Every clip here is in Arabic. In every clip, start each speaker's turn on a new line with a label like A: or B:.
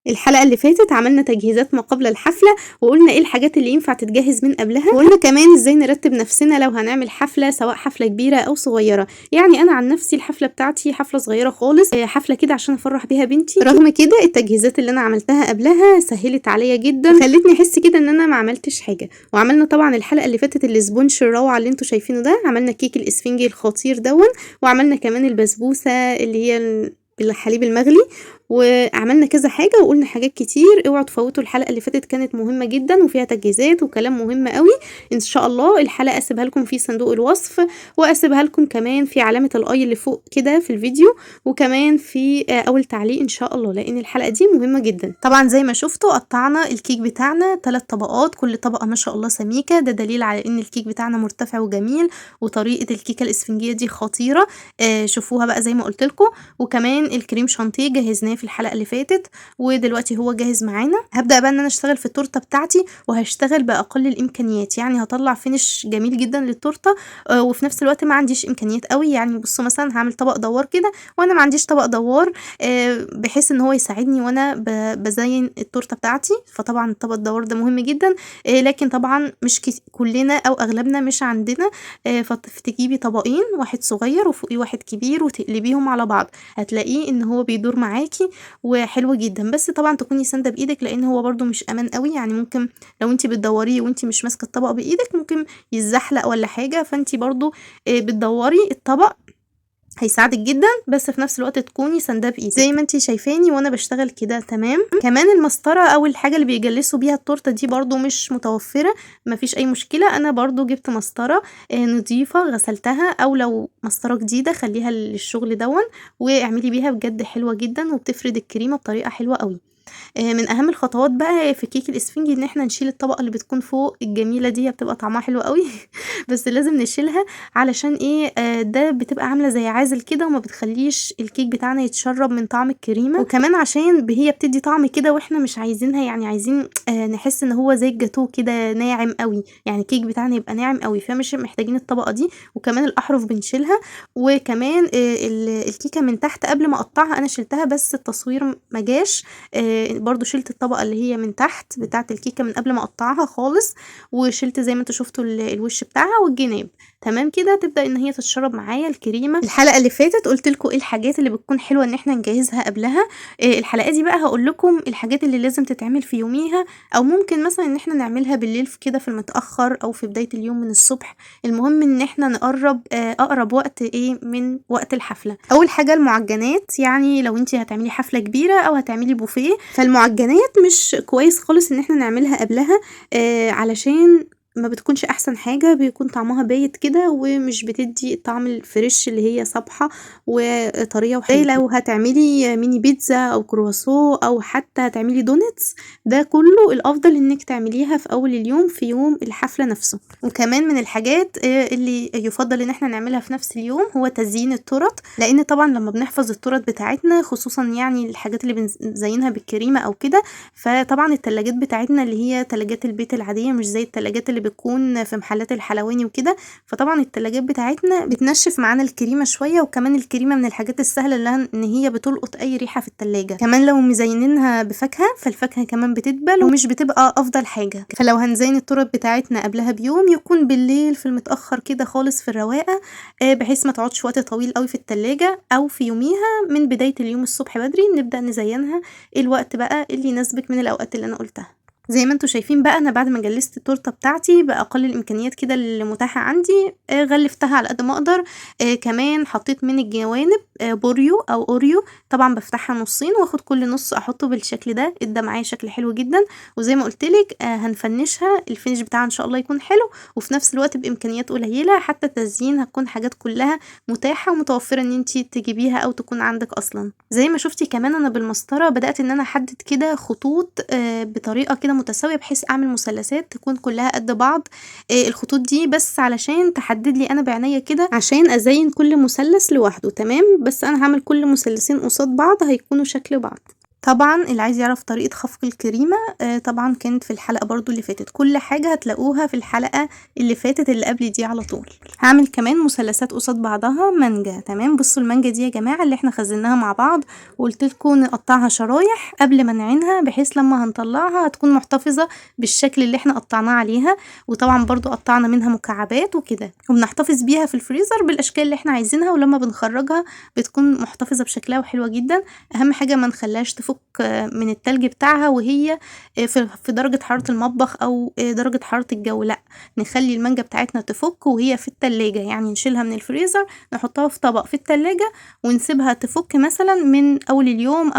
A: الحلقة اللي فاتت عملنا تجهيزات ما قبل الحفلة، وقلنا ايه الحاجات اللي ينفع تتجهز من قبلها، وقلنا كمان ازاي نرتب نفسنا لو هنعمل حفلة سواء حفلة كبيرة او صغيرة. يعني انا عن نفسي الحفلة بتاعتي حفلة صغيرة خالص، حفلة كده عشان افرح بيها بنتي. رغم كده التجهيزات اللي انا عملتها قبلها سهلت عليا جدا وخلتني احس كده ان انا ما عملتش حاجة. وعملنا طبعا الحلقة اللي فاتت الاسبونش الروعة اللي انتوا شايفينه ده، عملنا كيك الاسفنجي الخطير دون، وعملنا كمان البسبوسة اللي هي بالحليب المغلي، وعملنا كذا حاجة وقلنا حاجات كتير. اوعوا تفوتوا الحلقة اللي فاتت، كانت مهمة جدا وفيها تجهيزات وكلام مهم قوي. ان شاء الله الحلقة اسيبها لكم في صندوق الوصف، واسيبها لكم كمان في علامة الاي اللي فوق كده في الفيديو، وكمان في اول تعليق ان شاء الله، لان الحلقة دي مهمة جدا. طبعا زي ما شفتوا قطعنا الكيك بتاعنا 3 طبقات، كل طبقة ما شاء الله سميكة، ده دليل على ان الكيك بتاعنا مرتفع وجميل، وطريقة الكيكة الاسفنجية دي خطيرة. شوفوها بقى زي ما قلت لكم. وكمان الكريم شانتيه جهزناه في الحلقة اللي فاتت، ودلوقتي هو جاهز معانا. هبدأ بقى ان انا اشتغل في التورته بتاعتي، وهشتغل باقل الامكانيات، يعني هطلع فينش جميل جدا للتورته، وفي نفس الوقت ما عنديش امكانيات قوي. يعني بصوا مثلا هعمل طبق دوار كده وانا ما عنديش طبق دوار، بحيث ان هو يساعدني وانا بزين التورته بتاعتي. فطبعا الطبق الدوار ده مهم جدا، لكن طبعا مش كلنا او اغلبنا مش عندنا. فتجيبي طبقين، واحد صغير وفوقيه واحد كبير، وتقلبيهم على بعض، هتلاقيه ان هو بيدور معاكي وحلو جدا. بس طبعا تكوني سانده بايدك، لان هو برضو مش امان قوي. يعني ممكن لو انت بتدوريه وانت مش ماسكه الطبق بايدك ممكن يتزحلق ولا حاجه، فانت برضو بتدوري الطبق هيساعدك جدا، بس في نفس الوقت تكوني سنداه بايدك زي ما انتي شايفاني وانا بشتغل كده. تمام. كمان المسطره او الحاجه اللي بيجلسوا بيها التورته دي برضو مش متوفره، مفيش اي مشكله. انا برضو جبت مسطره نظيفه غسلتها، او لو مسطره جديده خليها للشغل دون، واعملي بيها بجد حلوه جدا، وبتفرد الكريمه بطريقه حلوه قوي. من اهم الخطوات بقى في كيك الاسفنجي ان احنا نشيل الطبقه اللي بتكون فوق الجميله دي، بتبقى طعمها حلو قوي بس لازم نشيلها. علشان ايه؟ ده بتبقى عامله زي عازل كده، وما بتخليش الكيك بتاعنا يتشرب من طعم الكريمه، وكمان عشان هي بتدي طعم كده واحنا مش عايزينها. يعني عايزين نحس ان هو زي الجاتوه كده ناعم قوي، يعني الكيك بتاعنا يبقى ناعم قوي، فمش محتاجين الطبقه دي. وكمان الاحرف بنشيلها. وكمان الكيكه من تحت قبل ما اقطعها انا شلتها، بس التصوير ما جاش. برضو شلت الطبقة اللي هي من تحت بتاعة الكيكة من قبل ما اقطعها خالص، وشلت زي ما انتوا شفتوا الوش بتاعها والجناب. تمام كده تبدأ ان هي تتشرب معايا الكريمة. الحلقة اللي فاتت قلت لكم ايه الحاجات اللي بتكون حلوة ان احنا نجهزها قبلها. الحلقة دي بقى هقول لكم الحاجات اللي لازم تتعمل في يوميها، او ممكن مثلا ان احنا نعملها بالليل كده في المتأخر، او في بداية اليوم من الصبح. المهم ان احنا نقرب اقرب وقت من وقت الحفلة. اول حاجة المعجنات، يعني لو انتي هتعملي حفلة كبيرة او هتعملي بوفيه، فالمعجنات مش كويس خالص ان احنا نعملها قبلها، علشان ما بتكونش احسن حاجة، بيكون طعمها بايت كده ومش بتدي الطعم الفريش اللي هي صبحة وطرية وحلوة. لو هتعملي ميني بيتزا او كرواسو او حتى هتعملي دونتس، ده كله الافضل انك تعمليها في اول اليوم في يوم الحفلة نفسه. وكمان من الحاجات اللي يفضل ان احنا نعملها في نفس اليوم هو تزيين التورت، لان طبعا لما بنحفظ التورت بتاعتنا، خصوصا يعني الحاجات اللي بنزينها بالكريمة او كده، فطبعا التلاجات بتاعتنا اللي هي تلاجات البيت العادية، مش زي التلاجات اللي بتكون في محلات الحلواني وكده. فطبعا التلاجات بتاعتنا بتنشف معانا الكريمة شوية، وكمان الكريمة من الحاجات السهلة اللي ان هي بتلقط اي ريحة في التلاجة. كمان لو مزينينها بفاكهة، فالفاكهة كمان بتدبل ومش بتبقى افضل حاجة. فلو هنزين التورت بتاعتنا قبلها بيوم، يكون بالليل في المتأخر كده خالص في الرواقة، بحيث ما تقعدش وقت طويل قوي في التلاجة، او في يوميها من بداية اليوم الصبح بدري نبدأ نزينها. الوقت بقى اللي يناسبك من الاوقات اللي انا قلتها. زي ما انتوا شايفين بقى، انا بعد ما جلست التورته بتاعتي باقل الامكانيات كده اللي متاحه عندي، غلفتها على قد ما اقدر. كمان حطيت من الجوانب بوريو او اوريو، طبعا بفتحها نصين واخد كل نص احطه بالشكل ده، ادى معايا شكل حلو جدا. وزي ما قلتلك هنفنشها، الفينش بتاعها ان شاء الله يكون حلو، وفي نفس الوقت بامكانيات قليله. حتى التزيين هتكون حاجات كلها متاحه ومتوفره ان انتي تجيبيها او تكون عندك اصلا. زي ما شفتي كمان انا بالمسطره بدات ان انا احدد كده خطوط بطريقه كده متساويه، بحيث اعمل مثلثات تكون كلها قد بعض. الخطوط دي بس علشان تحدد لي انا بعناية كده، عشان ازين كل مثلث لوحده. تمام. بس انا هعمل كل مثلثين قصاد بعض هيكونوا شكل بعض. طبعًا اللي عايز يعرف طريقة خفق الكريمة طبعًا كانت في الحلقة برضه اللي فاتت، كل حاجة هتلاقوها في الحلقة اللي فاتت اللي قبل دي على طول. هاعمل كمان مثلثات قصاد بعضها مانجا، تمام. بصوا المانجا دي يا جماعة اللي احنا خزناها مع بعض وقلت لكم نقطعها شرايح قبل ما نعينها، بحيث لما هنطلعها هتكون محتفظة بالشكل اللي احنا قطعناه عليها، وطبعًا برضه قطعنا منها مكعبات وكده، وبنحتفظ بيها في الفريزر بالاشكال اللي احنا عايزينها، ولما بنخرجها بتكون محتفظة بشكلها وحلوة جدًا. اهم حاجة ما نخليهاش تفك من التلج بتاعها وهي في درجة حرارة المطبخ او درجة حرارة الجو، لا، نخلي المانجا بتاعتنا تفك وهي في التلاجة، يعني نشيلها من الفريزر نحطها في طبق في التلاجة ونسيبها تفك مثلا من اول اليوم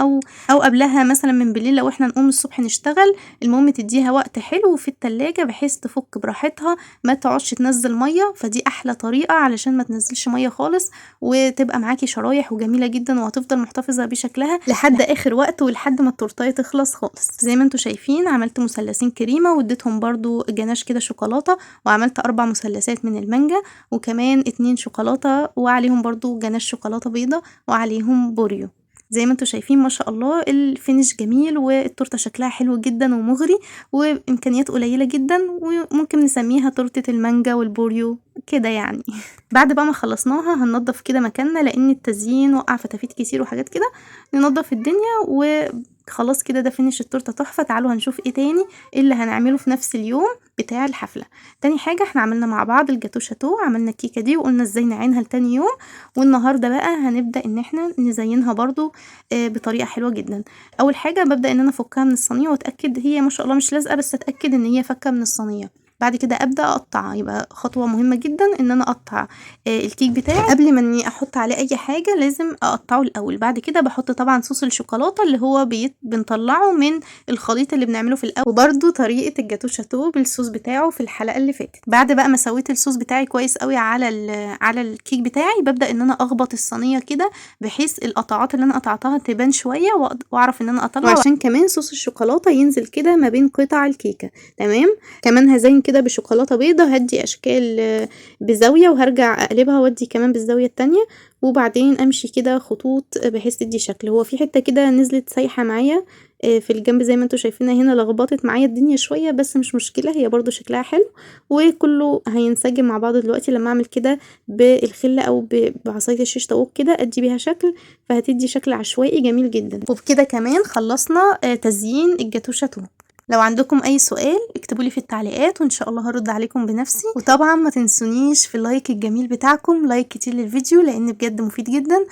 A: او قبلها مثلا من بالليل لو احنا نقوم الصبح نشتغل. المهم تديها وقت حلو في التلاجة بحيث تفك براحتها، ما تقعدش تنزل ميه، فدي احلى طريقة علشان ما تنزلش ميه خالص وتبقى معاكي شرايح وجميلة جدا وهتفضل محتفظة بشكلها لحد اخر وقت ولحد ما التورتايه تخلص خالص. زي ما انتوا شايفين عملت مثلثين كريمة واديتهم برضو جناش كده شوكولاتة، وعملت 4 مثلثات من المانجا وكمان 2 شوكولاتة وعليهم برضو جناش شوكولاتة بيضة وعليهم بوريو. زي ما انتوا شايفين ما شاء الله الفينش جميل والتورته شكلها حلو جدا ومغري وامكانيات قليله جدا، وممكن نسميها تورته المانجا والبوريو كده يعني. بعد بقى ما خلصناها هننضف كده مكاننا لان التزيين وقع فتافيت كتير وحاجات كده، ننضف الدنيا وخلاص كده. ده فينش التورته تحفه. تعالوا هنشوف ايه تاني اللي هنعمله في نفس اليوم بتاع الحفله. تاني حاجه احنا عملنا مع بعض الجاتو شاتو، عملنا الكيكه دي وقلنا ازاي نعينها لتاني يوم، والنهارده بقى هنبدا ان احنا نزينها برضو بطريقه حلوه جدا. اول حاجه ببدا ان انا افكها من الصينيه واتاكد هي ما شاء الله مش لازقه، بس اتاكد ان هي فكه من الصينيه. بعد كده ابدا اقطعها، يبقى خطوه مهمه جدا ان انا اقطع الكيك بتاعي قبل ما اني احط عليه اي حاجه، لازم اقطعه الاول. بعد كده بحط طبعا صوص الشوكولاته اللي هو بنطلعه من الخليط اللي بنعمله في الاول، وبرده طريقه الجاتو شاتو بالصوص بتاعه في الحلقه اللي فاتت. بعد بقى ما سويت الصوص بتاعي كويس قوي على الكيك بتاعي، ببدا ان انا اخبط الصينيه كده بحيث القطعات اللي انا قطعتها تبان شويه واعرف ان انا اطلع، وعشان كمان صوص الشوكولاته ينزل كده ما بين قطع الكيكه. تمام. كمان هزين كده بشوكولاته بيضه، هدي اشكال بزاويه وهرجع اقلبها وادي كمان بالزاويه التانية، وبعدين امشي كده خطوط بحيث تدي شكل. هو في حته كده نزلت سايحه معايا في الجنب زي ما انتوا شايفينها هنا، لخبطت معايا الدنيا شويه بس مش مشكله، هي برضو شكلها حلو وكله هينسجم مع بعض دلوقتي لما اعمل كده بالخله او بعصايه الشيش طاووق كده ادي بيها شكل، فهتدي شكل عشوائي جميل جدا. وبكده كمان خلصنا تزيين الجاتو شاتو. لو عندكم اي سؤال اكتبولي في التعليقات وان شاء الله هرد عليكم بنفسي. وطبعا ما تنسونيش في اللايك الجميل بتاعكم، لايك كتير للفيديو لان بجد مفيد جدا.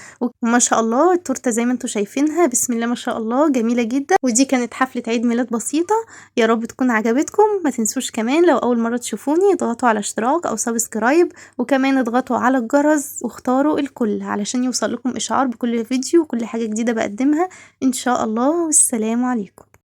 A: وما شاء الله التورته زي ما انتم شايفينها بسم الله ما شاء الله جميله جدا. ودي كانت حفله عيد ميلاد بسيطه، يا رب تكون عجبتكم. ما تنسوش كمان لو اول مره تشوفوني اضغطوا على اشتراك او سبسكرايب، وكمان اضغطوا على الجرس واختاروا الكل علشان يوصل لكم اشعار بكل فيديو وكل حاجه جديده بقدمها ان شاء الله. والسلام عليكم.